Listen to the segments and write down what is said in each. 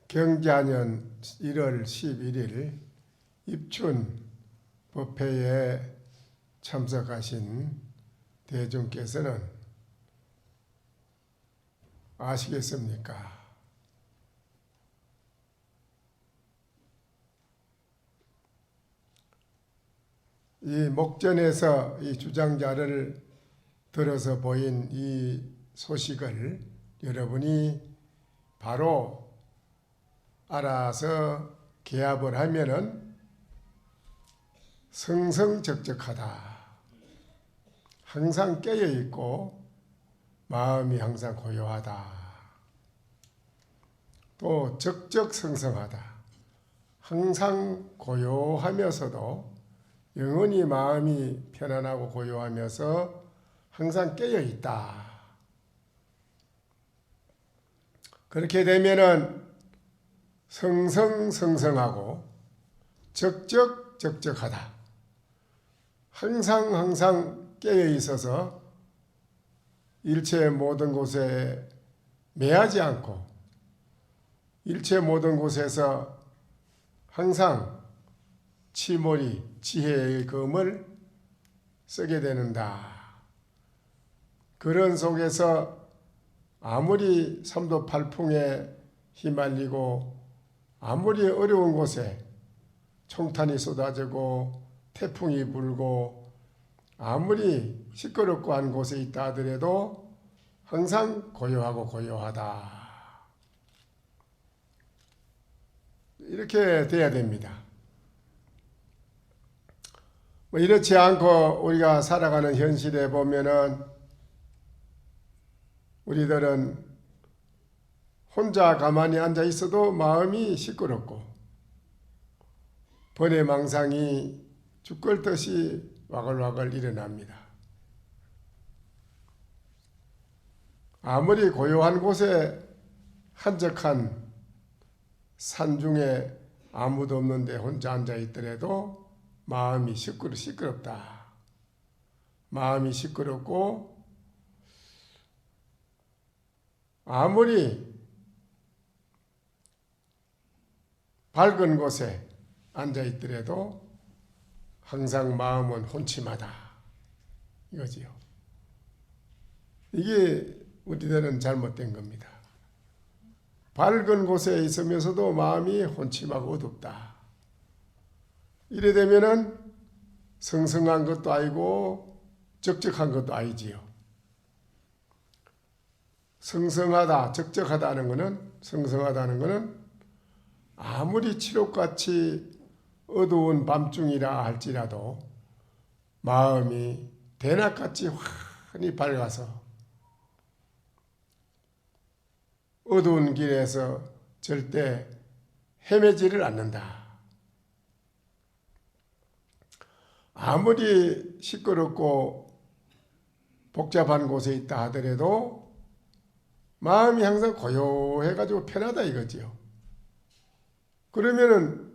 경자년 1월 11일 입춘 법회에 참석하신 대중께서는 아시겠습니까? 이 목전에서 이 주장자를 들어서 보인 이 소식을 여러분이 바로 알아서 개합을 하면은 성성적적하다. 항상 깨어있고 마음이 항상 고요하다. 또 적적성성하다. 항상 고요하면서도 영원히 마음이 편안하고 고요하면서 항상 깨어있다. 그렇게 되면은 성성성성하고 적적적적하다. 항상 깨어있어서 일체 모든 곳에 매하지 않고 일체 모든 곳에서 항상 치몰이 지혜의 검을 쓰게 되는다. 그런 속에서 아무리 삼도 팔풍에 휘말리고 아무리 어려운 곳에 총탄이 쏟아지고 태풍이 불고 아무리 시끄럽고 한 곳에 있다 하더라도 항상 고요하고 고요하다. 이렇게 돼야 됩니다. 이렇지 않고 우리가 살아가는 현실에 보면은 우리들은 혼자 가만히 앉아 있어도 마음이 시끄럽고 번뇌망상이 죽걸듯이 와글와글 일어납니다. 아무리 고요한 곳에 한적한 산중에 아무도 없는데 혼자 앉아 있더라도 마음이 시끄럽다. 마음이 시끄럽고 아무리 밝은 곳에 앉아 있더라도 항상 마음은 혼침하다. 이거지요. 이게 우리들은 잘못된 겁니다. 밝은 곳에 있으면서도 마음이 혼침하고 어둡다. 이래 되면은 성성한 것도 아니고 적적한 것도 아니지요. 성성하다, 적적하다는 것은 성성하다는 것은 아무리 칠흑같이 어두운 밤중이라 할지라도 마음이 대낮같이 환히 밝아서 어두운 길에서 절대 헤매지를 않는다. 아무리 시끄럽고 복잡한 곳에 있다 하더라도 마음이 항상 고요해가지고 편하다 이거지요. 그러면은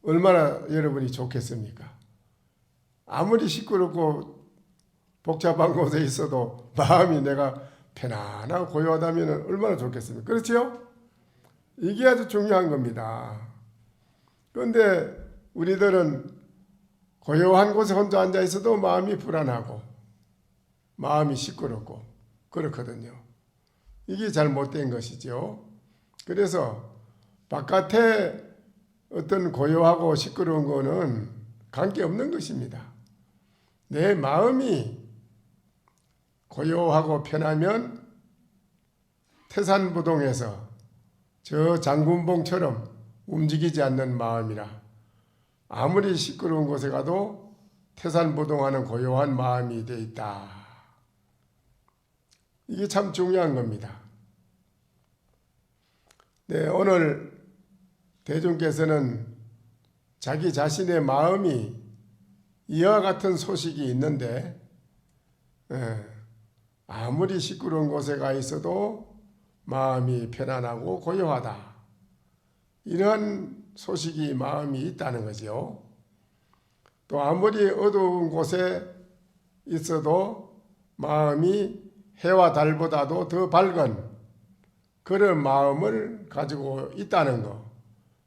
얼마나 여러분이 좋겠습니까? 아무리 시끄럽고 복잡한 곳에 있어도 마음이 내가 편안하고 고요하다면 얼마나 좋겠습니까? 그렇죠? 이게 아주 중요한 겁니다. 그런데 우리들은 고요한 곳에 혼자 앉아 있어도 마음이 불안하고 마음이 시끄럽고 그렇거든요. 이게 잘못된 것이죠. 그래서 바깥에 어떤 고요하고 시끄러운 거는 관계없는 것입니다. 내 마음이 고요하고 편하면 태산부동에서 저 장군봉처럼 움직이지 않는 마음이라 아무리 시끄러운 곳에 가도 태산부동하는 고요한 마음이 돼 있다. 이게 참 중요한 겁니다. 네, 오늘 대중께서는 자기 자신의 마음이 이와 같은 소식이 있는데 아무리 시끄러운 곳에 가 있어도 마음이 편안하고 고요하다. 이러한 소식이 마음이 있다는 거죠. 또 아무리 어두운 곳에 있어도 마음이 해와 달보다도 더 밝은 그런 마음을 가지고 있다는 거,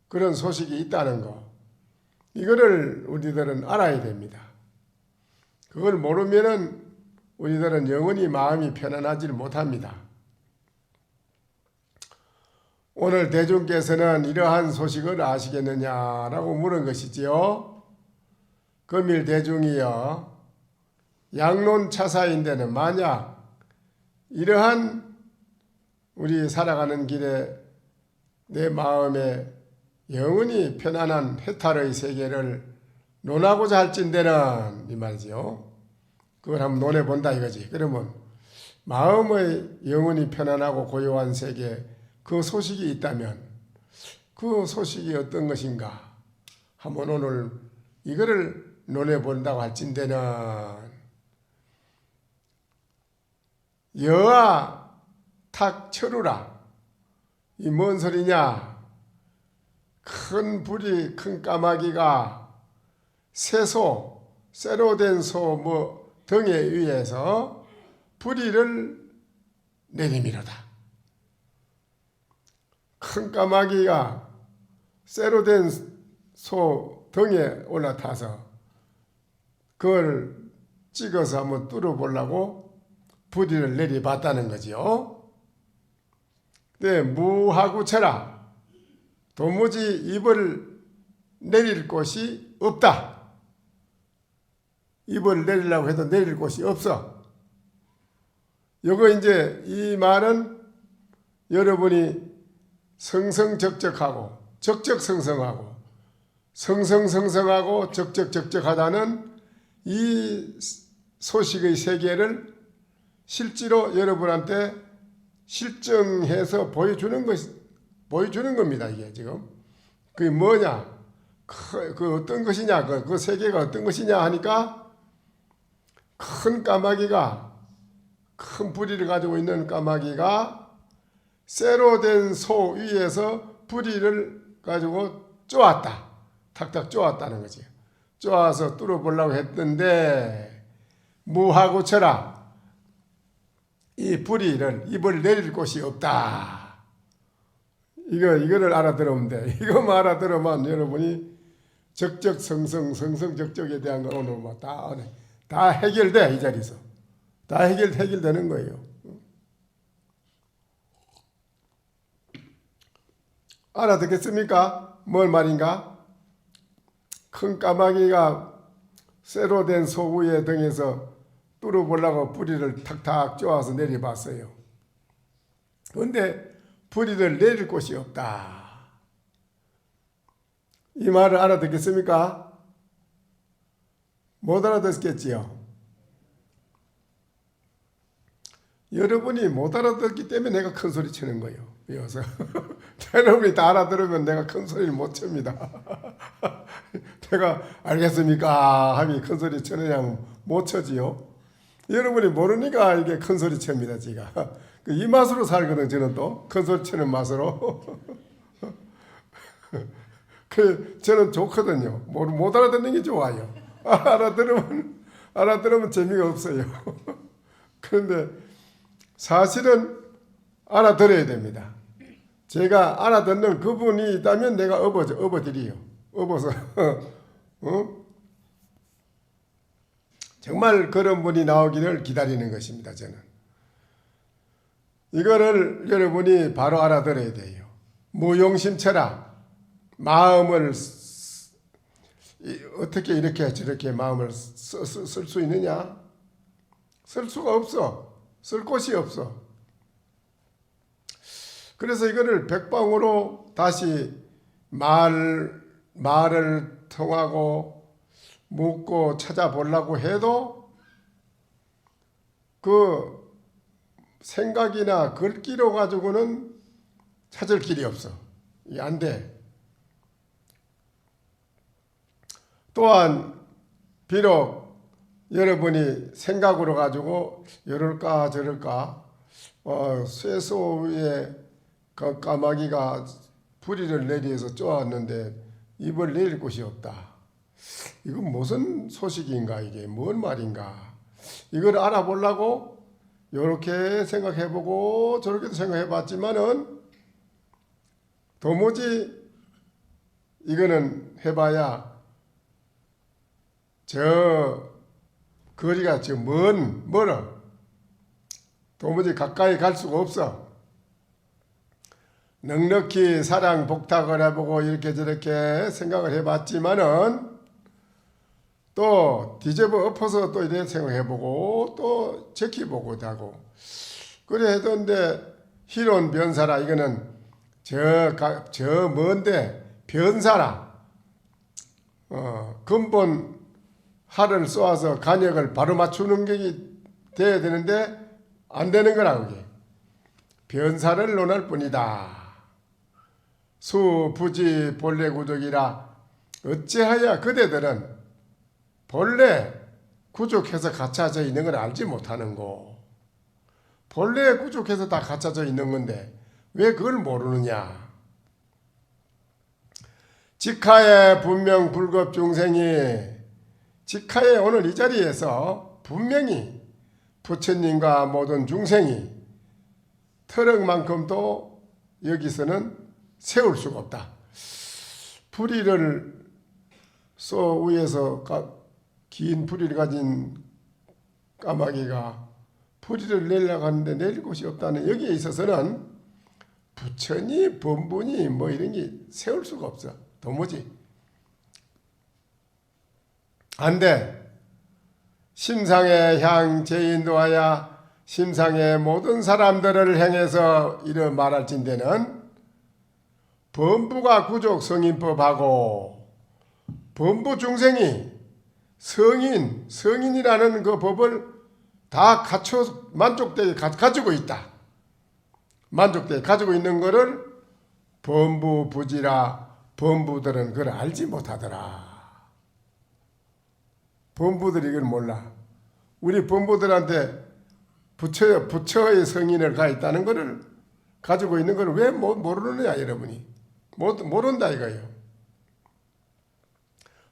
그런 소식이 있다는 거, 이거를 우리들은 알아야 됩니다. 그걸 모르면은 우리들은 영원히 마음이 편안하지 못합니다. 오늘 대중께서는 이러한 소식을 아시겠느냐라고 물은 것이지요. 금일 대중이여, 양론 차사인데는 만약 이러한 우리 살아가는 길에 내 마음에 영원히 편안한 해탈의 세계를 논하고자 할진대는 이 말이지요. 그걸 한번 논해본다 이거지. 그러면 마음의 영원히 편안하고 고요한 세계, 그 소식이 있다면 그 소식이 어떤 것인가 한번 오늘 이거를 논해본다고 할진대는, 여와 탁 철우라. 이 뭔 소리냐? 큰 불이, 큰 까마귀가 쇠로 된 소 등에 의해서 불의를 내리미로다. 큰 까마귀가 쇠로 된 소 등에 올라타서 그걸 찍어서 한번 뚫어보려고 불의를 내리봤다는 거지요. 네, 무하고 쳐라. 도무지 입을 내릴 곳이 없다. 입을 내리려고 해도 내릴 곳이 없어. 요거 이제 이 말은 여러분이 성성적적하고 적적성성하고 성성성성하고 적적적적하다는 이 소식의 세계를 실제로 여러분한테 실증해서 보여주는 겁니다. 이게 지금 그게 뭐냐, 그 어떤 것이냐, 그 세계가 어떤 것이냐 하니까, 큰 까마귀가, 큰 부리를 가지고 있는 까마귀가 쇠로 된 소 위에서 부리를 가지고 쪼았다. 탁탁 쪼았다는 거지. 쪼아서 뚫어보려고 했는데 무하고 쳐라. 이 부리를, 입을 내릴 곳이 없다. 이거를 알아들으면 돼. 이거만 알아들으면 여러분이 적적성성적적에 대한 거 오늘 뭐 다 해결돼. 이 자리에서 다 해결되는 거예요. 알아듣겠습니까? 뭘 말인가? 큰 까마귀가 쇠로 된 소 위에 등에서 뚫어보려고 뿌리를 탁탁 쪼아서 내려봤어요. 그런데 뿌리를 내릴 곳이 없다. 이 말을 알아듣겠습니까? 못 알아듣겠지요? 여러분이 못 알아듣기 때문에 내가 큰 소리 치는 거예요. 이어서 여러분이 다 알아들으면 내가 큰 소리를 못 칩니다. 내가 알겠습니까? 하면 큰 소리 치느냐면 못 쳐지요. 여러분이 모르니까 이게 큰 소리 칩니다. 제가 이 맛으로 살거든. 저는 또 큰 소리 치는 맛으로. 저는 좋거든요. 못 알아듣는 게 좋아요. 알아들으면 재미가 없어요. 그런데 사실은 알아들어야 됩니다. 제가 알아듣는 그분이 있다면 내가 업어드려요. 업어서 정말 그런 분이 나오기를 기다리는 것입니다. 저는 이거를 여러분이 바로 알아들어야 돼요. 무용심처라. 마음을 어떻게 이렇게 저렇게 마음을 쓸 수 있느냐? 쓸 수가 없어. 쓸 곳이 없어. 그래서 이거를 백방으로 다시 말을 통하고 묻고 찾아보려고 해도 그 생각이나 글귀로 가지고는 찾을 길이 없어. 이게 안 돼. 또한 비록 여러분이 생각으로 가지고 이럴까 저럴까 쇠소 위에 그 까마귀가 부리를 내리해서 쪼았는데 입을 내릴 곳이 없다. 이건 무슨 소식인가? 이게 뭔 말인가? 이걸 알아보려고 이렇게 생각해보고 저렇게도 생각해봤지만은 도무지 이거는 해봐야 저 거리가 지금 멀어. 도무지 가까이 갈 수가 없어. 넉넉히 사랑 복탁을 해보고 이렇게 저렇게 생각을 해봤지만은 또 뒤집어 엎어서 또 이렇게 생각해보고 또 지켜보고도 하고 그래 해도인데 희론 변사라. 이거는 저 먼데 변사라. 근본 할을 쏘아서 간역을 바로 맞추는 게 돼야 되는데 안 되는 거라. 그게 변사를 논할 뿐이다. 수 부지 본래 구족이라 어찌하여 그대들은 본래 구족해서 갇혀져 있는 걸 알지 못하는 거. 본래 구족해서 다 갇혀져 있는 건데 왜 그걸 모르느냐. 직하에 분명 불급 중생이 직하에 오늘 이 자리에서 분명히 부처님과 모든 중생이 터럭만큼도 여기서는 세울 수가 없다. 부리를 위에서 긴 부리를 가진 까마귀가 부리를 내려고 하는데 내릴 곳이 없다는 여기에 있어서는 부처니 법문이 뭐 이런 게 세울 수가 없어. 도무지 안 돼. 심상의 향 제인도하여 심상의 모든 사람들을 향해서 이런 말할진대는 범부가 구족 성인법하고 범부 중생이 성인이라는 그 법을 다 갖춰 만족되게 가지고 있다. 만족되게 가지고 있는 것을 범부 부지라. 범부들은 그걸 알지 못하더라. 범부들이 이걸 몰라. 우리 범부들한테 부처의 성인을 가 있다는 것을 가지고 있는 걸 왜 모르느냐 여러분이. 모른다 이거예요.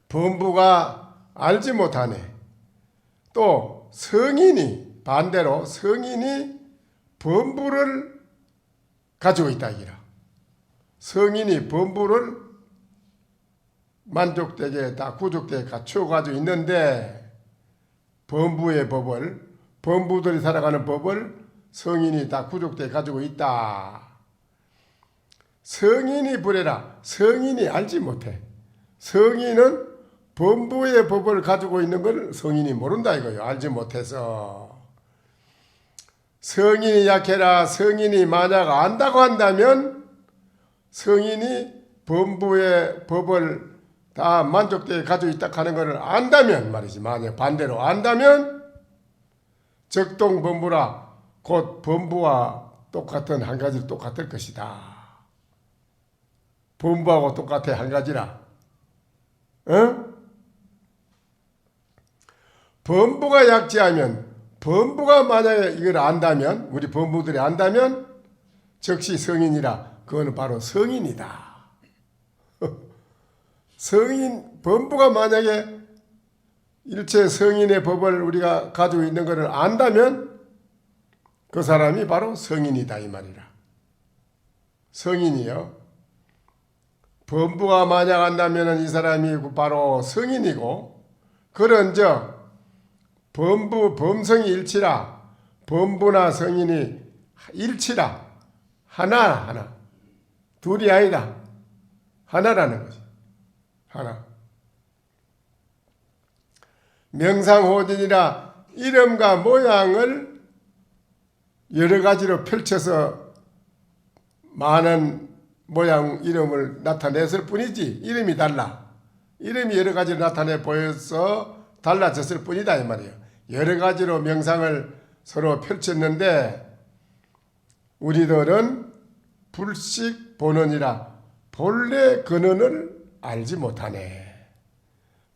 범부가 알지 못하네. 또 성인이 반대로 성인이 범부를 가지고 있다 이라. 성인이 범부를 만족되게 다 구족되게 갖추어 가지고 있는데 범부의 법을 범부들이 살아가는 법을 성인이 다 구족되게 가지고 있다. 성인이 부래라. 성인이 알지 못해. 성인은 범부의 법을 가지고 있는 걸 성인이 모른다 이거예요. 알지 못해서. 성인이 약해라. 성인이 만약 안다고 한다면 성인이 범부의 법을 다 만족되게 가지고 있다 하는 것을 안다면 말이지. 만약 반대로 안다면 적동범부라. 곧 범부와 똑같은 한 가지로 똑같을 것이다. 범부하고 똑같아 한 가지라. 범부가 약지하면 범부가 만약에 이걸 안다면 우리 범부들이 안다면 즉시 성인이라. 그거는 바로 성인이다. 성인 범부가 만약에 일체 성인의 법을 우리가 가지고 있는 것을 안다면 그 사람이 바로 성인이다 이 말이라. 성인이요. 범부가 만약 안다면 이 사람이 바로 성인이고 그런즉 범성이 일치라. 범부나 성인이 일치라. 하나. 둘이 아니다. 하나라는 거지. 하나. 명상호진이라. 이름과 모양을 여러 가지로 펼쳐서 많은 모양 이름을 나타냈을 뿐이지 이름이 달라. 이름이 여러 가지로 나타내 보여서 달라졌을 뿐이다 이 말이에요. 여러 가지로 명상을 서로 펼쳤는데 우리들은 불식 본원이라 본래 근원을 알지 못하네.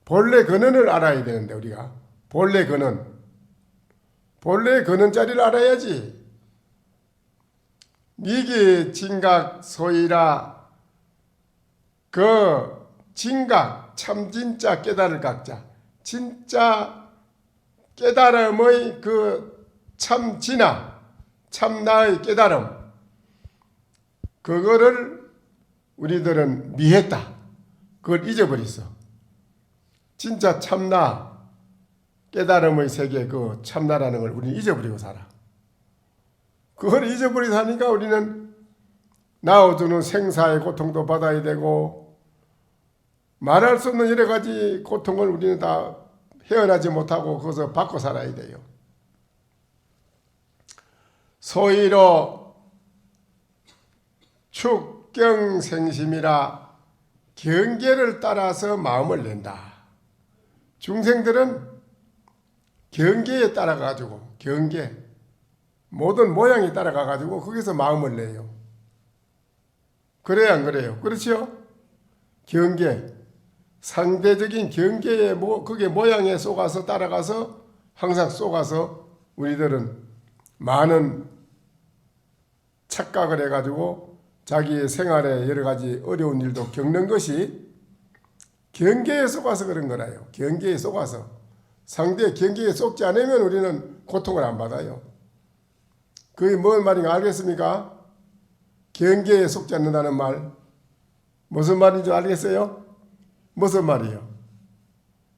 본래 근원을 알아야 되는데 우리가 본래 근원자리를 알아야지. 미기 진각 소이라. 그 진각 참 진짜 깨달을 각자 진짜 깨달음의 그 참 진화 참나의 깨달음 그거를 우리들은 미했다. 그걸 잊어버렸어. 진짜 참나, 깨달음의 세계 그 참나라는 걸 우리는 잊어버리고 살아. 그걸 잊어버리고 사니까 우리는 나와주는 생사의 고통도 받아야 되고 말할 수 없는 여러 가지 고통을 우리는 다 헤어나지 못하고 그것을 받고 살아야 돼요. 소위로 축경생심이라 경계를 따라서 마음을 낸다. 중생들은 경계에 따라가지고 경계 모든 모양에 따라가가지고 거기서 마음을 내요. 그래야 안 그래요? 그렇죠? 경계 상대적인 경계에 그게 모양에 속아서 따라가서 항상 속아서 우리들은 많은 착각을 해가지고 자기의 생활에 여러 가지 어려운 일도 겪는 것이 경계에 속아서 그런 거라요. 경계에 속아서. 상대의 경계에 속지 않으면 우리는 고통을 안 받아요. 그게 뭔 말인가 알겠습니까? 경계에 속지 않는다는 말. 무슨 말인지 알겠어요? 무슨 말이에요?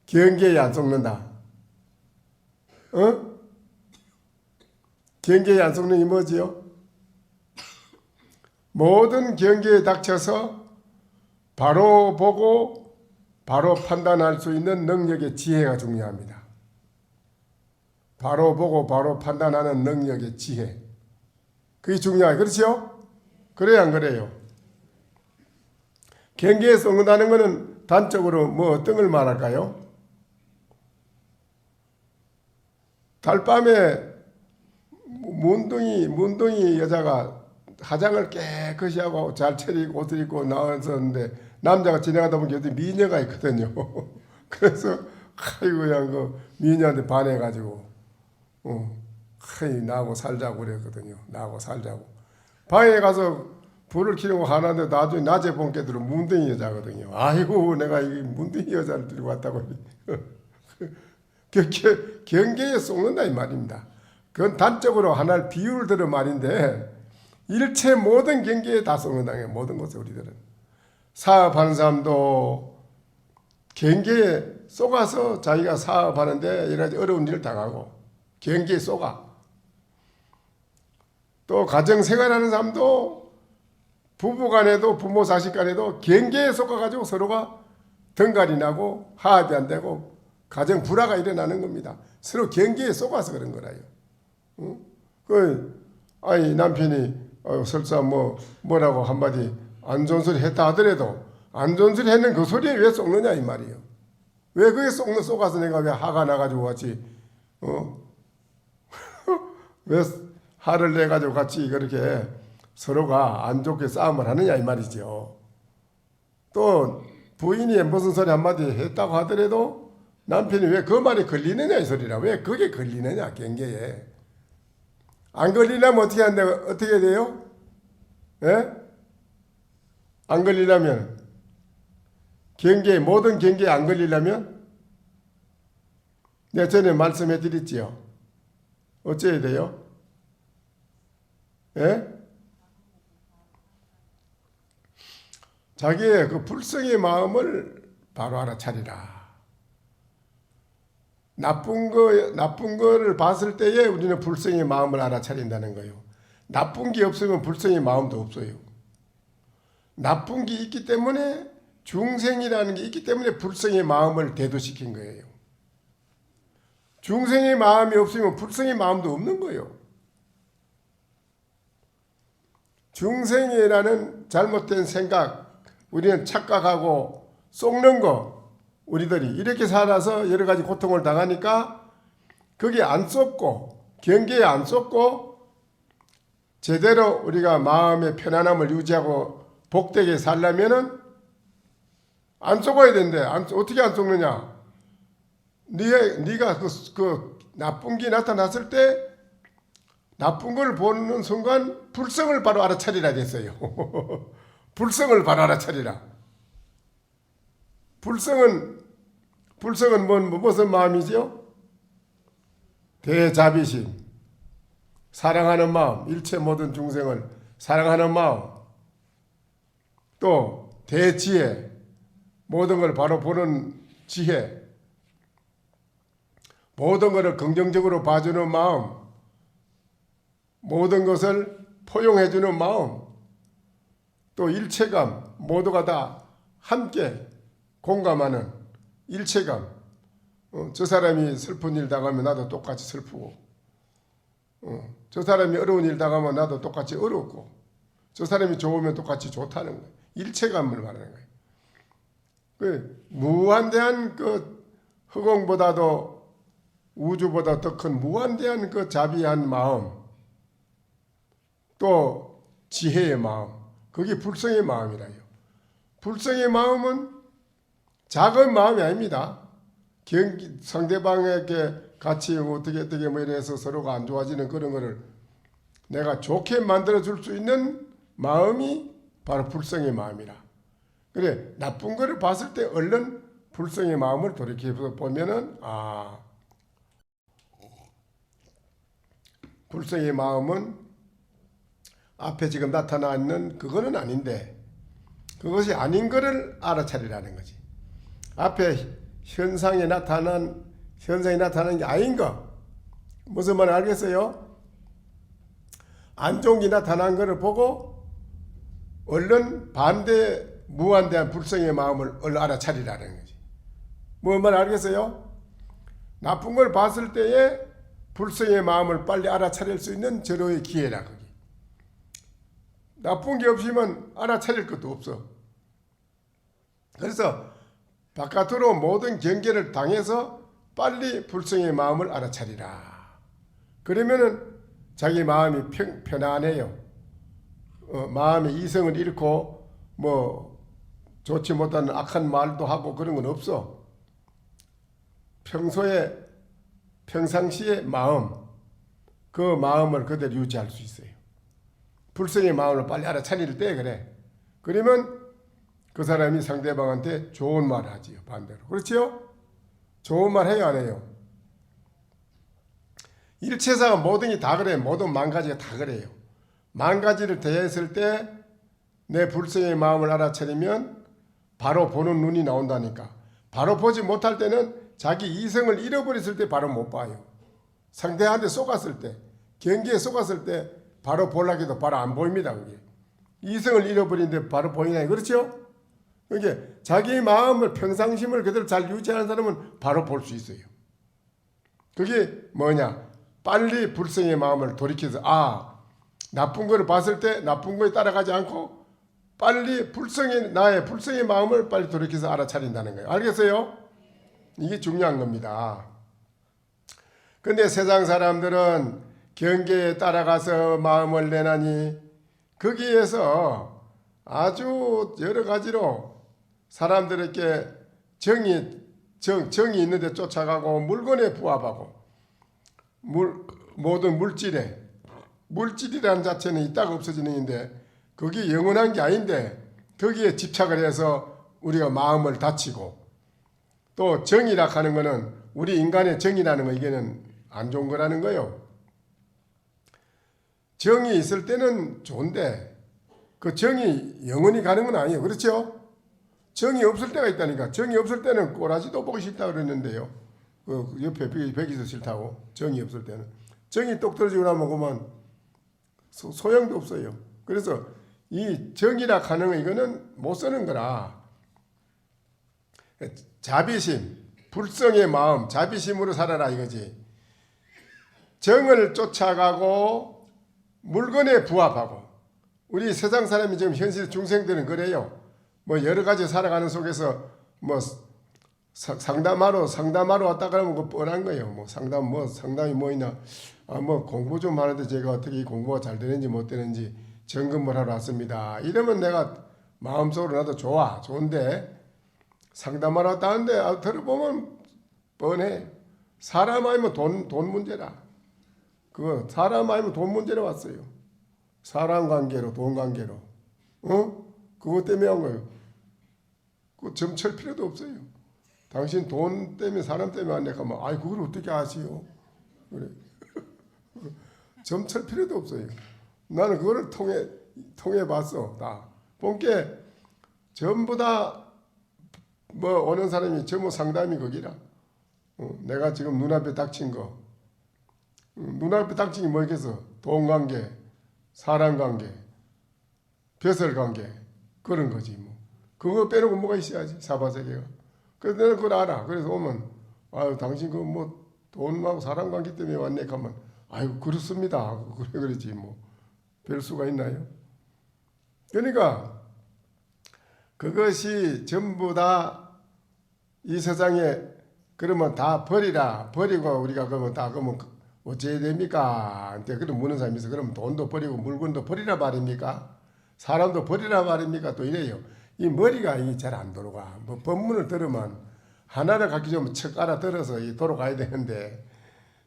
경계에 안 속는다. 경계에 안 속는 게 뭐지요? 모든 경계에 닥쳐서 바로 보고 바로 판단할 수 있는 능력의 지혜가 중요합니다. 바로 보고 바로 판단하는 능력의 지혜. 그게 중요해요. 그렇죠? 그래요, 안 그래요? 경계에 속는다는 것은 단적으로 뭐 어떤 걸 말할까요? 달밤에 문둥이 여자가 화장을 깨끗이 하고 잘 차리고 옷을 입고 나왔었는데 남자가 지나가다 보니까 어디 미녀가 있거든요. 그래서 아이고 그냥 그 미녀한테 반해가지고 나하고 살자고 그랬거든요. 나하고 살자고. 방에 가서 불을 켜고 하는데 나중에 낮에 본 게 들어 문둥이 여자거든요. 아이고 내가 이 문둥이 여자를 들고 왔다고. 경계에 속는다 이 말입니다. 그건 단적으로 하나를 비유를 들은 말인데 일체 모든 경계에 다 속는다는 거예요. 모든 것에 우리들은. 사업하는 사람도 경계에 속아서 자기가 사업하는데 여러 가지 어려운 일을 당하고 경계에 속아. 또 가정생활하는 사람도 부부간에도 부모 자식 간에도 경계에 속아가지고 서로가 덩갈이 나고 화합이 안 되고 가정 불화가 일어나는 겁니다. 서로 경계에 속아서 그런 거라요. 아니 남편이 설사 뭐라고 한마디 안 좋은 소리 했다 하더라도 안 좋은 소리 했는 그 소리에 왜 속느냐 이 말이에요. 왜 그게 속아서 내가 왜 화가 나가지고 같이 왜 화를 내가지고 같이 그렇게 서로가 안 좋게 싸움을 하느냐 이 말이죠. 또 부인이 무슨 소리 한마디 했다고 하더라도 남편이 왜 그 말에 걸리느냐 이 소리라. 왜 그게 걸리느냐 경계에. 안 걸리려면 어떻게 돼요? 예? 안 걸리려면 모든 경계에 안 걸리려면 내가 전에 말씀해 드렸지요. 어째야 돼요? 예? 자기의 그 불성의 마음을 바로 알아차리라. 나쁜 거를 봤을 때에 우리는 불성의 마음을 알아차린다는 거예요. 나쁜 게 없으면 불성의 마음도 없어요. 나쁜 게 있기 때문에 중생이라는 게 있기 때문에 불성의 마음을 대두시킨 거예요. 중생의 마음이 없으면 불성의 마음도 없는 거예요. 중생이라는 잘못된 생각, 우리는 착각하고 속는 거, 우리들이 이렇게 살아서 여러 가지 고통을 당하니까 거기에 안 쏟고 경계에 안 쏟고 제대로 우리가 마음의 편안함을 유지하고 복되게 살려면은 안 쏟아야 된대. 어떻게 안 쏟느냐? 네가 그 나쁜 게 나타났을 때 나쁜 걸 보는 순간 불성을 바로 알아차리라 됐어요. 불성을 바로 알아차리라. 불성은 무슨 마음이죠? 대자비심, 사랑하는 마음, 일체 모든 중생을 사랑하는 마음, 또 대지혜, 모든 걸 바로 보는 지혜, 모든 것을 긍정적으로 봐주는 마음, 모든 것을 포용해주는 마음, 또 일체감, 모두가 다 함께 공감하는 일체감. 저 사람이 슬픈 일 당하면 나도 똑같이 슬프고, 저 사람이 어려운 일 당하면 나도 똑같이 어렵고, 저 사람이 좋으면 똑같이 좋다는 거예요. 일체감을 말하는 거예요. 그 무한대한 그 허공보다도 우주보다 더 큰 무한대한 그 자비한 마음, 또 지혜의 마음, 그게 불성의 마음이라요. 불성의 마음은 작은 마음이 아닙니다. 상대방에게 같이 어떻게 뭐 이래서 서로가 안 좋아지는 그런 거를 내가 좋게 만들어 줄 수 있는 마음이 바로 불성의 마음이라. 그래, 나쁜 거를 봤을 때 얼른 불성의 마음을 돌이켜서 보면은, 불성의 마음은 앞에 지금 나타나 있는 그거는 아닌데, 그것이 아닌 거를 알아차리라는 거지. 앞에 현상이 나타난 게 아닌 거. 무슨 말 알겠어요? 안 좋은 게 나타난 거를 보고 얼른 반대 무한대한 불성의 마음을 얼른 알아차리라는 거지. 뭔 말 알겠어요? 나쁜 걸 봤을 때에 불성의 마음을 빨리 알아차릴 수 있는 절호의 기회라. 그게. 나쁜 게 없으면 알아차릴 것도 없어. 그래서 바깥으로 모든 경계를 당해서 빨리 불성의 마음을 알아차리라. 그러면은 자기 마음이 편안해요. 마음의 이성을 잃고 뭐 좋지 못한 악한 말도 하고 그런 건 없어. 평상시의 마음, 그 마음을 그대로 유지할 수 있어요. 불성의 마음을 빨리 알아차릴 때 그래. 그러면 그 사람이 상대방한테 좋은 말 하지요. 반대로. 그렇지요? 좋은 말 해요, 안 해요? 일체사가 모든 게 다 그래요. 모든 만가지가 다 그래요. 만가지를 대했을 때 내 불성의 마음을 알아차리면 바로 보는 눈이 나온다니까. 바로 보지 못할 때는 자기 이성을 잃어버렸을 때 바로 못 봐요. 상대한테 속았을 때, 경기에 속았을 때 바로 보려고 해도 바로 안 보입니다. 그게. 이성을 잃어버리는데 바로 보이나요? 그렇죠? 그게 자기 마음을 평상심을 그대로 잘 유지하는 사람은 바로 볼 수 있어요. 그게 뭐냐? 빨리 불성의 마음을 돌이켜서 나쁜 거를 봤을 때 나쁜 거에 따라가지 않고 빨리 나의 불성의 마음을 빨리 돌이켜서 알아차린다는 거예요. 알겠어요? 이게 중요한 겁니다. 근데 세상 사람들은 경계에 따라가서 마음을 내나니 거기에서 아주 여러 가지로 사람들에게 정이 있는데 쫓아가고 물건에 부합하고 모든 물질이라는 자체는 있다가 없어지는 건데 그게 영원한 게 아닌데 거기에 집착을 해서 우리가 마음을 다치고 또 정이라 하는 거는 우리 인간의 정이라는 거 이게는 안 좋은 거라는 거예요. 정이 있을 때는 좋은데 그 정이 영원히 가는 건 아니에요. 그렇죠? 정이 없을 때가 있다니까. 정이 없을 때는 꼬라지도 보기 싫다 그랬는데요. 그 옆에 벽이 있어 싫다고. 정이 없을 때는. 정이 똑 떨어지고 나면 그만 소용도 없어요. 그래서 이 정이라 하는 거 이거는 못 쓰는 거라. 자비심, 불성의 마음, 자비심으로 살아라 이거지. 정을 쫓아가고 물건에 부합하고 우리 세상 사람이 지금 현실 중생들은 그래요. 뭐 여러 가지 살아가는 속에서 뭐 상담하러 왔다 그러면 그 뻔한 거예요. 뭐 상담이 뭐 있나. 뭐 공부 좀 하는데 제가 어떻게 공부가 잘 되는지 못 되는지 점검을 하러 왔습니다. 이러면 내가 마음속으로 나도 좋은데 상담하러 왔다는데 들어보면 뻔해. 사람 아니면 돈 문제라. 그거 사람 아니면 돈 문제로 왔어요. 사람 관계로 돈 관계로. 그것 때문에 한 거예요. 그거 점칠 필요도 없어요. 당신 돈 때문에 사람 때문에 안 내가 뭐 그걸 어떻게 아시오? 그래. 점칠 필요도 없어요. 나는 그거를 통해 봤어. 다. 본게 전부 다 뭐 오는 사람이 전부 상담이 거기라. 내가 지금 눈앞에 닥친 거, 눈앞에 닥친 게 뭐겠어? 돈 관계, 사람 관계, 벼슬 관계, 그런 거지 뭐. 그거 빼놓고 뭐가 있어야지, 사바세계가. 그래서 내가 그걸 알아. 그래서 오면 아유 당신 그 뭐 돈하고 사람 관계 때문에 왔네 하면 아유 그렇습니다. 그래 그러지 뭐. 별 수가 있나요? 그러니까 그것이 전부 다 이 세상에 그러면 다 버리라. 버리고 우리가 그러면 다 그러면 어찌해야 됩니까? 한테 그런 묻는 사람이 있어. 그러면 돈도 버리고 물건도 버리라 말입니까? 사람도 버리라 말입니까? 또 이래요. 이 머리가 잘 안 돌아가. 뭐 법문을 들으면 하나를 갖기 좀 척 알아들어서 돌아가야 되는데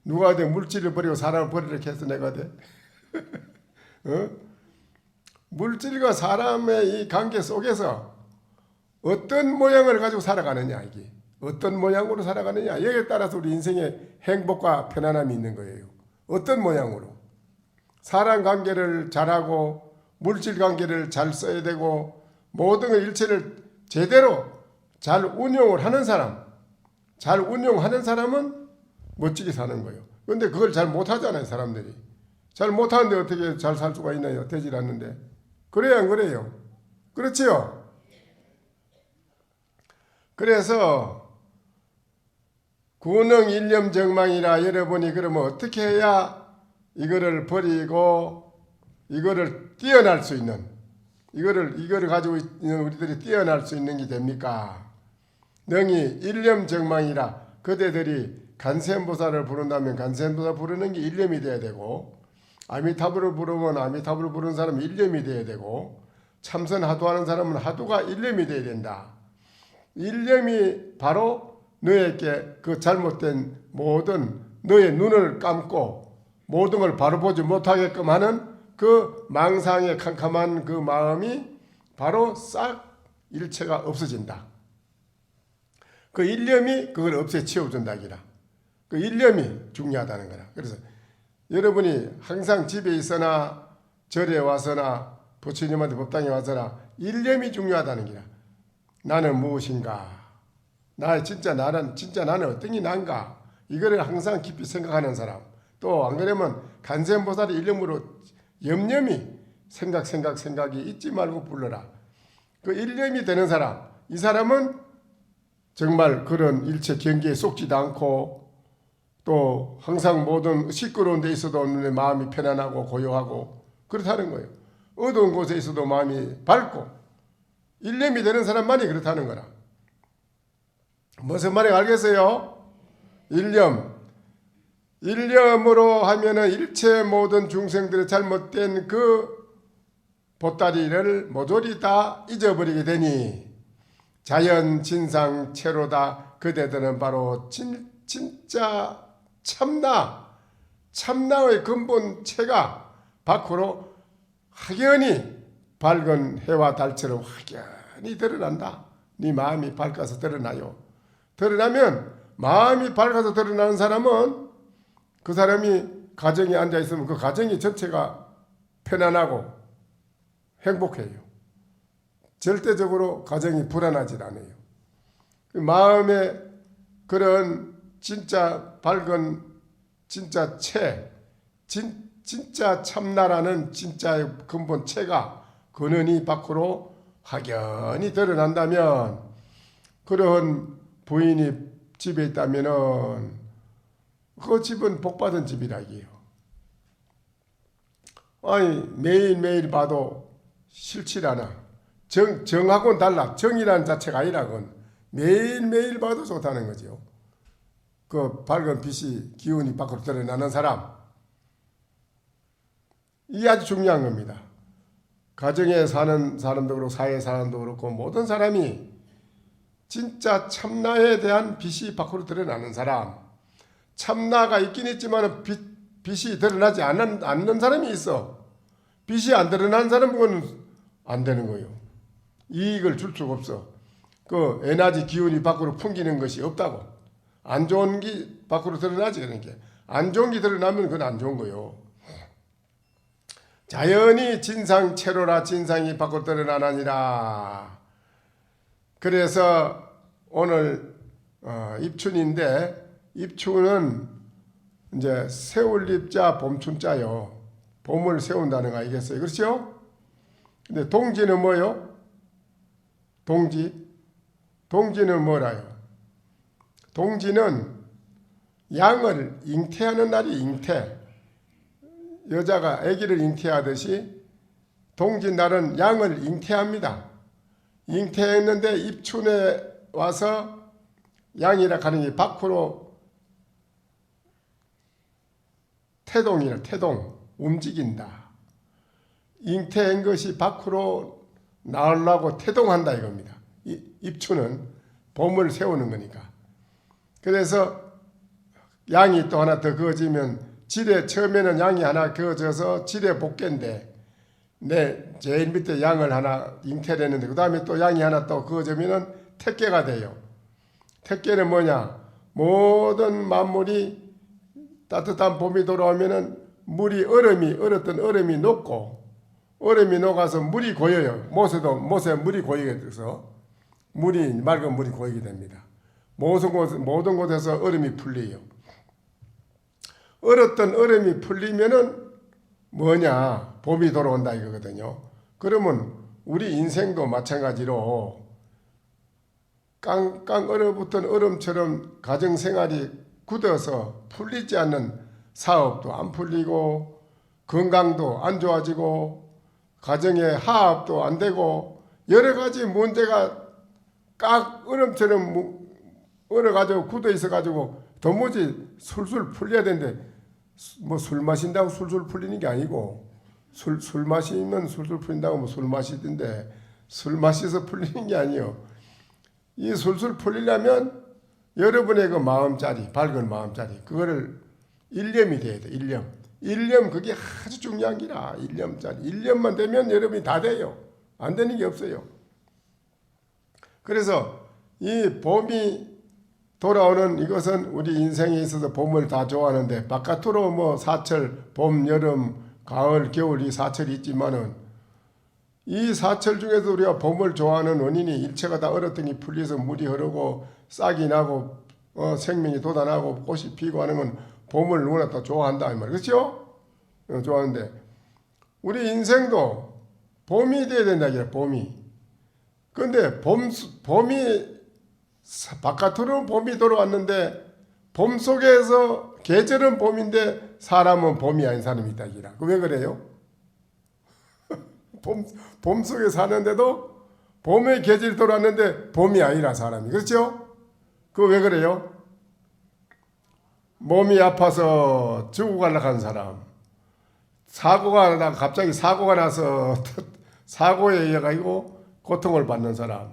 누가 돼 물질을 버리고 사람을 버리라 해서 내가 돼? 어? 물질과 사람의 이 관계 속에서 어떤 모양을 가지고 살아가느냐 이게 어떤 모양으로 살아가느냐 여기에 따라서 우리 인생의 행복과 편안함이 있는 거예요. 어떤 모양으로 사람 관계를 잘하고 물질 관계를 잘 써야 되고 모든 일체를 제대로 잘 운용을 하는 사람 잘 운용하는 사람은 멋지게 사는 거예요. 그런데 그걸 잘 못하잖아요. 사람들이 잘 못하는데 어떻게 잘 살 수가 있나요? 되질 않는데 그래야 안 그래요? 그렇지요? 그래서 구능 일념정망이라 여러분이 그러면 어떻게 해야 이거를 버리고 이거를 뛰어날 수 있는 이거를 가지고 있는 우리들이 뛰어날 수 있는 게 됩니까? 능히 일념정망이라 그대들이 간센보살을 부른다면 간센보살 부르는 게 일념이 돼야 되고 아미타불을 부르면 아미타불을 부르는 사람은 일념이 돼야 되고 참선 하도하는 사람은 하도가 일념이 돼야 된다. 일념이 바로 너에게 그 잘못된 모든 너의 눈을 감고 모든 걸 바로 보지 못하게끔 하는 그 망상의 캄캄한 그 마음이 바로 싹 일체가 없어진다. 그 일념이 그걸 없애치워준다기라. 그 일념이 중요하다는 거라. 그래서 여러분이 항상 집에 있거나 절에 와서나 부처님한테 법당에 와서나 일념이 중요하다는 기라. 나는 무엇인가? 진짜 나는 어떤 게 난가? 이거를 항상 깊이 생각하는 사람. 또 안 그러면 간센보살의 일념으로 염념이 생각이 잊지 말고 불러라. 그 일념이 되는 사람. 이 사람은 정말 그런 일체 경계에 속지도 않고 또 항상 모든 시끄러운 데 있어도 내 마음이 편안하고 고요하고 그렇다는 거예요. 어두운 곳에 있어도 마음이 밝고 일념이 되는 사람만이 그렇다는 거라. 무슨 말인지 알겠어요? 일념으로 하면은 일체 모든 중생들의 잘못된 그 보따리를 모조리 다 잊어버리게 되니 자연 진상 체로다. 그대들은 바로 진짜 참나의 근본체가 밖으로 확연히 밝은 해와 달처럼 확연히 드러난다. 네 마음이 밝아서 드러나요. 드러나면 마음이 밝아서 드러나는 사람은 그 사람이 가정에 앉아있으면 그 가정이 전체가 편안하고 행복해요. 절대적으로 가정이 불안하지 않아요. 마음에 그런 진짜 밝은 진짜 진짜 참나라는 진짜의 근본체가 근원이 밖으로 확연히 드러난다면 그런 부인이 집에 있다면은 그 집은 복받은 집이라기요. 아니 매일매일 봐도 싫지 않아. 정하고는 달라. 정이라는 자체가 아니라건 매일매일 봐도 좋다는 거죠. 그 밝은 빛이 기운이 밖으로 드러나는 사람. 이게 아주 중요한 겁니다. 가정에 사는 사람도 그렇고 사회에 사는 사람도 그렇고 모든 사람이 진짜 참나에 대한 빛이 밖으로 드러나는 사람. 참나가 있긴 있지만 빛이 드러나지 않는 사람이 있어. 빛이 안 드러나는 사람은 안 되는 거예요. 이익을 줄 수가 없어. 그 에너지 기운이 밖으로 풍기는 것이 없다고. 안 좋은 게 밖으로 드러나지. 그러니까 안 좋은 게 드러나면 그건 안 좋은 거예요. 자연히 진상체로라. 진상이 밖으로 드러나느니라. 그래서 오늘 입춘인데 입춘은 이제 세울입자 봄춘자요. 봄을 세운다는 거 아니겠어요? 그렇죠? 근데 동지는 뭐요? 동지는 뭐라요? 동지는 양을 잉태하는 날이 잉태. 여자가 아기를 잉태하듯이 동짓날은 양을 잉태합니다. 잉태했는데 입춘에 와서 양이라 하는 게 밖으로 태동 움직인다. 잉태한 것이 밖으로 나오려고 태동한다 이겁니다. 입춘은 봄을 세우는 거니까. 그래서 양이 또 하나 더 그어지면 지뢰, 처음에는 양이 하나 그어져서 지뢰 복개인데 제일 밑에 양을 하나 잉태를 했는데 그 다음에 또 양이 하나 또 그어지면은 택개가 돼요. 택개는 뭐냐? 모든 만물이 따뜻한 봄이 돌아오면은 얼었던 얼음이 녹고 얼음이 녹아서 물이 고여요. 못에 물이 고이게 돼서 맑은 물이 고이게 됩니다. 모든 곳에서 얼음이 풀려요. 얼었던 얼음이 풀리면은 뭐냐? 봄이 돌아온다 이거거든요. 그러면 우리 인생도 마찬가지로 깡깡 얼어붙은 얼음처럼 가정생활이 굳어서 풀리지 않는 사업도 안 풀리고 건강도 안 좋아지고 가정의 화합도 안 되고 여러 가지 문제가 깍 얼음처럼 얼어가지고 굳어 있어가지고 도무지 술술 풀려야 되는데 뭐 술 마신다고 술술 풀리는 게 아니고 술 마시면 술술 풀린다고 뭐 술 마시던데 술 마셔서 풀리는 게 아니에요. 이 술술 풀리려면 여러분의 그 마음자리, 밝은 마음자리 그거를 일념이 돼야 돼. 일념 그게 아주 중요한 기라. 일념만 되면 여러분이 다 돼요. 안 되는 게 없어요. 그래서 이 봄이 돌아오는 이것은 우리 인생에 있어서 봄을 다 좋아하는데 바깥으로 뭐 사철, 봄, 여름, 가을, 겨울 이 사철이 있지만은 이 사철 중에서 우리가 봄을 좋아하는 원인이 일체가 다 얼었던 게 풀려서 물이 흐르고 싹이 나고 생명이 돋아나고 꽃이 피고 하는 건 봄을 누구나 다 좋아한다 이 말. 그렇죠? 좋아하는데 우리 인생도 봄이 돼야 된다 이게 봄이. 그런데 봄이 바깥으로는 봄이 돌아왔는데 봄 속에서 계절은 봄인데 사람은 봄이 아닌 사람이 있다 이라. 왜 그래요? 봄 속에 사는데도 봄의 계절이 돌아왔는데 봄이 아니라 사람이. 그렇죠? 그거 왜 그래요? 몸이 아파서 죽고 가려고 하는 사람. 갑자기 사고가 나서 사고에 의해 가지고 고통을 받는 사람.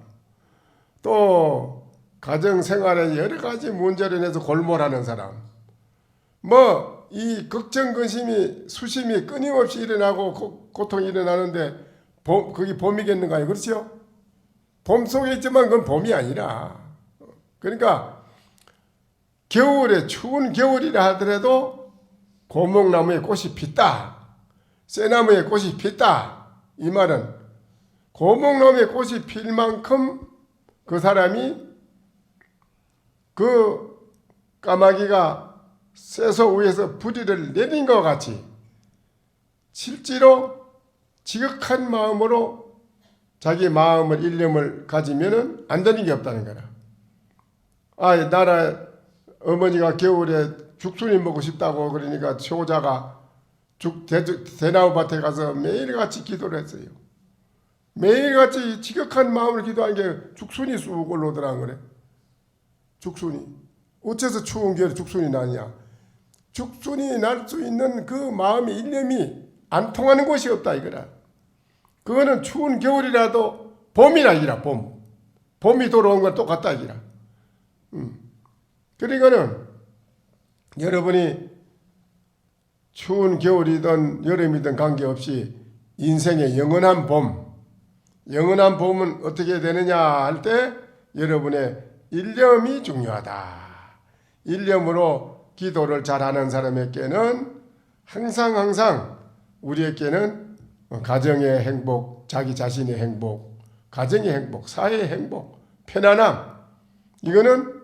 또 가정생활에 여러 가지 문제로 인해서 골몰하는 사람. 뭐 이 걱정 근심이 수심이 끊임없이 일어나고 고통이 일어나는데 그게 봄이겠는가요? 그렇죠? 봄 속에 있지만 그건 봄이 아니라 그러니까 겨울에 추운 겨울이라 하더라도 고목나무에 꽃이 폈다. 쇠나무에 꽃이 폈다. 이 말은 고목나무에 꽃이 필 만큼 그 사람이 그 까마귀가 쇠소 위에서 부리를 내린 것 같이 실제로 지극한 마음으로 자기 마음을 일념을 가지면은 안 되는 게 없다는 거라. 나라 어머니가 겨울에 죽순이 먹고 싶다고 그러니까 효자가 대나무 밭에 가서 매일같이 기도를 했어요. 매일같이 지극한 마음을 기도하는 게 죽순이 쑥 올라오더라는 거래. 죽순이. 어째서 추운 겨울에 죽순이 나냐. 죽순이 날 수 있는 그 마음의 일념이 안 통하는 곳이 없다 이거라. 그거는 추운 겨울이라도 봄이라 이라. 봄이 돌아온 건 똑같다 이라. 그러니까는 여러분이 추운 겨울이든 여름이든 관계없이 인생의 영원한 봄은 어떻게 되느냐 할 때 여러분의 일념이 중요하다. 일념으로 기도를 잘하는 사람에게는 항상 우리에게는 가정의 행복, 자기 자신의 행복, 가정의 행복, 사회의 행복, 편안함. 이거는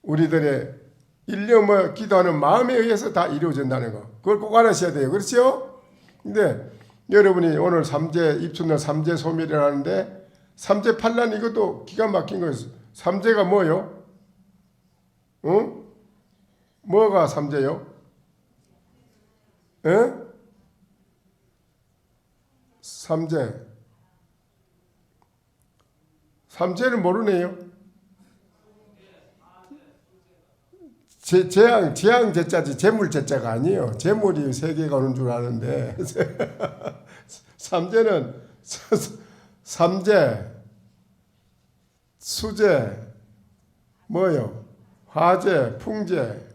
우리들의 일념을 기도하는 마음에 의해서 다 이루어진다는 거. 그걸 꼭 알아셔야 돼요. 그렇죠? 근데 여러분이 오늘 입춘날 삼재 소멸이라는데 삼재팔란 이것도 기가 막힌 거예요. 삼재가 뭐요? 응? 뭐가 삼재요? 응? 삼재는 모르네요. 재앙 재자지 재물 재자가 아니에요. 재물이 세 개가 오는 줄 아는데 삼재는 삼재, 수재, 뭐요? 화재, 풍재,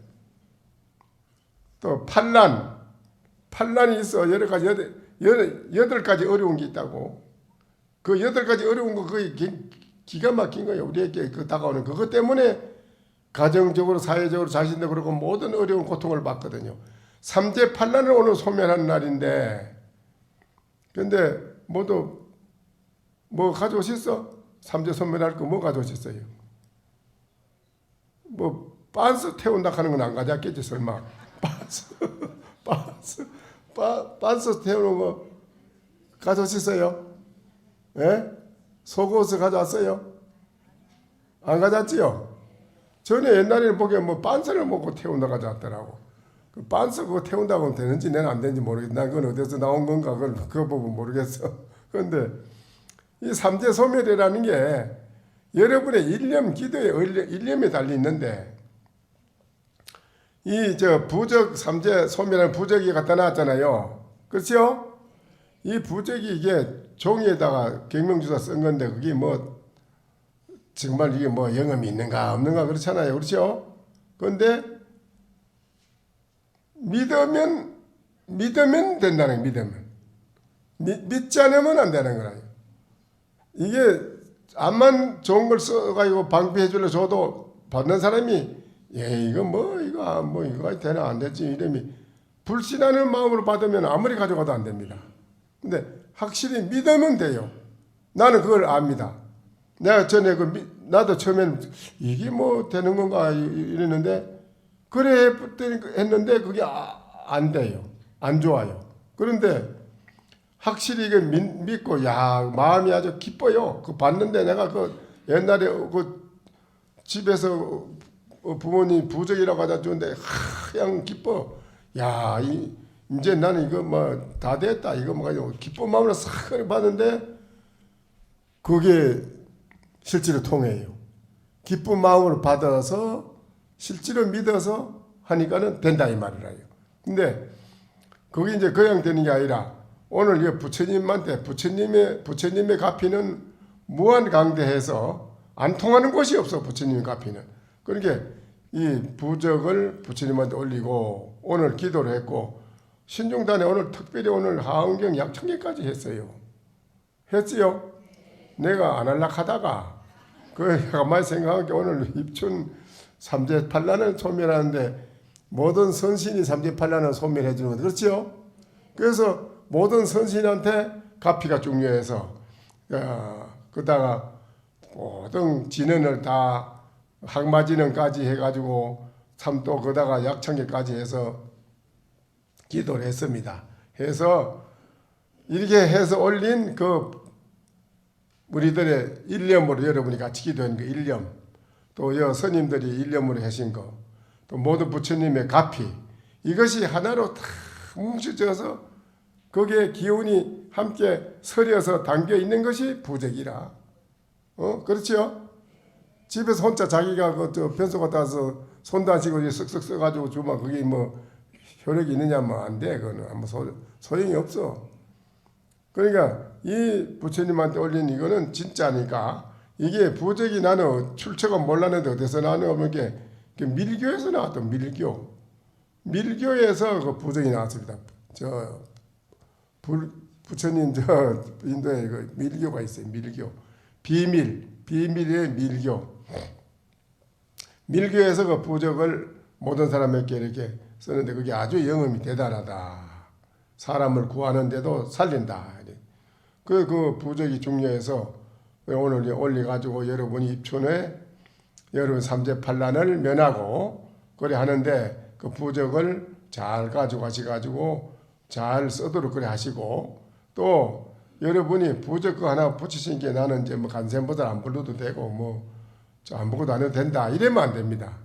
또 판란이 있어. 여러 가지 여덟 가지 어려운 게 있다고. 그 여덟 가지 어려운 거 거의 기가 막힌 거예요. 우리에게 그 다가오는 그것 때문에 가정적으로 사회적으로 자신도 그렇고 모든 어려운 고통을 받거든요. 삼재 판란을 오늘 소멸하는 날인데 근데 모두 뭐 가져오셨어? 삼재 소멸할 거 뭐 가져오셨어요? 뭐 빤스 태운다 하는 건 안 가져왔겠지 설마. 빤스 태우는 거 가져오셨어요? 예? 속옷을 가져왔어요? 안 가져왔지요? 전에 옛날에는 보기에 뭐 빤스를 먹고 태운다 가져왔더라고. 그 빤스 그거 태운다고 하면 되는지 내는 안 되는지 모르겠다. 난 그건 어디서 나온 건가 그거 보고 모르겠어. 그런데 이 삼재 소멸이라는 게 여러분의 일념 기도에 일념에 달려 있는데 이 부적 삼재 소멸하는 부적이 갖다 놨잖아요. 그렇죠? 이 부적이 이게 종이에다가 경명주사 쓴 건데 그게 뭐 정말 이게 뭐 영험이 있는가 없는가 그렇잖아요. 그렇죠? 그런데 믿으면 된다는 거예요. 믿지 않으면 안 되는 거예요. 이게 암만 좋은 걸 써가지고 방비해 줄래 줘도 받는 사람이 이거 되나 안 되지 이름이 불신하는 마음으로 받으면 아무리 가져가도 안 됩니다. 근데 확실히 믿으면 돼요. 나는 그걸 압니다. 내가 전에 나도 처음에는 이게 뭐 되는 건가 이랬는데 그래 했는데 그게 안 돼요. 안 좋아요. 그런데 확실히 이게 믿고 마음이 아주 기뻐요. 그 봤는데 내가 그 옛날에 그 집에서 부모님 부적이라고 하다 주는데 그냥 기뻐. 이제 나는 이거 뭐 다 됐다. 이거 뭐 가지고 기쁜 마음으로 싹 봤는데 그게 실제로 통해요. 기쁜 마음으로 받아서 실제로 믿어서 하니까는 된다 이 말이라요. 근데 그게 이제 그냥 되는 게 아니라 오늘 이 부처님한테 부처님의 가피는 무한 강대해서 안 통하는 곳이 없어. 부처님의 가피는. 그러니까 이 부적을 부처님한테 올리고 오늘 기도를 했고 신중단에 오늘 특별히 오늘 하은경 약천기까지 했어요. 했지요? 내가 안 할라 하다가 가만히 생각한 게 오늘 입춘 삼재팔란을 소멸하는데 모든 선신이 삼재팔란을 소멸해 주는 거 그렇지요? 그래서 모든 선신한테 가피가 중요해서 그다가 모든 진언을 다 항마진언까지 해가지고 참 또 그다가 약창기까지 해서 기도를 했습니다. 해서 이렇게 해서 올린 그 우리들의 일념으로 여러분이 같이 기도한 그 일념 또 스님들이 일념으로 하신 거 또 모든 부처님의 가피 이것이 하나로 다 뭉쳐져서 거기에 기운이 함께 서려서 담겨 있는 것이 부적이라. 그렇죠? 집에서 혼자 자기가 변소 갔다 와서 손도 안 씻고 쓱쓱 써가지고 주면 그게 뭐 효력이 있느냐 뭐 안 돼. 그거는 아무 소용이 없어. 그러니까 이 부처님한테 올린 이거는 진짜니까 이게 부적이 나는 출처가 몰랐는데 어디서 나오는 게 밀교에서 나왔던 밀교에서 그 부적이 나왔습니다. 부처님 인도에 그 밀교가 있어요. 밀교 비밀의 밀교. 밀교에서 그 부적을 모든 사람에게 이렇게 쓰는데 그게 아주 영험이 대단하다. 사람을 구하는데도 살린다. 그 부적이 중요해서 오늘 올려가지고 여러분이 입춘에 여러분 삼재팔란을 면하고 그래 하는데 그 부적을 잘 가져가셔가지고 잘 쓰도록 그래 하시고 또 여러분이 부적 그 하나 붙이신 게 나는 이제 뭐 간센보살 안 불러도 되고 뭐 아무것도 안 해도 된다 이러면 안 됩니다.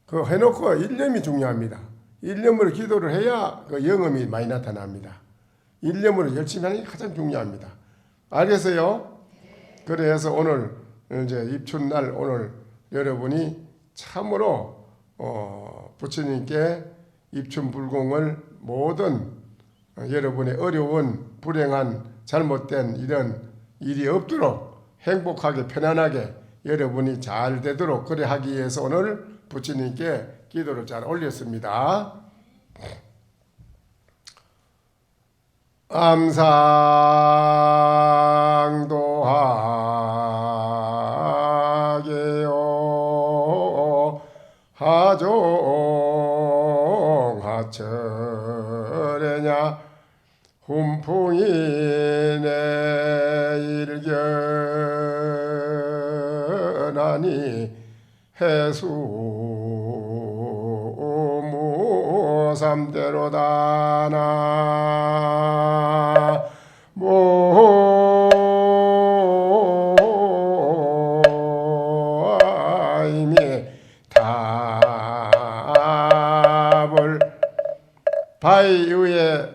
그 해놓고 일념이 중요합니다. 일념으로 기도를 해야 그 영험이 많이 나타납니다. 일념으로 열심히 하는 게 가장 중요합니다. 알겠어요? 그래서 오늘 이제 입춘날 오늘 여러분이 참으로 부처님께 입춘불공을 모든 여러분의 어려운 불행한 잘못된 이런 일이 없도록 행복하게 편안하게 여러분이 잘 되도록 그래 하기 위해서 오늘 부처님께 기도를 잘 올렸습니다. 암상도하게요 하종하철에냐 훈풍이 내일견하니 해수무삼대로다나 모임이 답을 바위 위에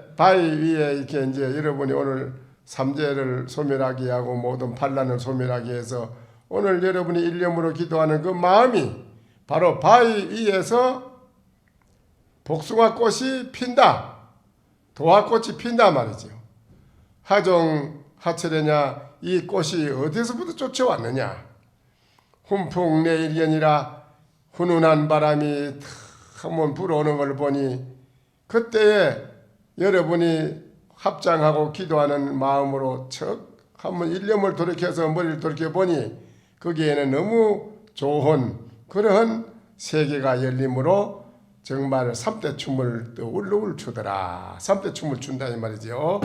이렇게 이제 여러분이 오늘 삼재를 소멸하게 하고 모든 반란을 소멸하게 해서 오늘 여러분이 일념으로 기도하는 그 마음이 바로 바위 위에서 복숭아꽃이 핀다. 도화꽃이 핀다 말이죠. 하종 하철에냐 이 꽃이 어디서부터 쫓아왔느냐. 훈풍 내일견이라 훈훈한 바람이 한번 불어오는 걸 보니 그때에 여러분이 합장하고 기도하는 마음으로 척 한번 일념을 돌이켜서 머리를 돌이켜보니 거기에는 너무 좋은 그러한 세계가 열림으로 정말 3대 춤을 또 울루울 추더라. 3대 춤을 춘다 이 말이죠.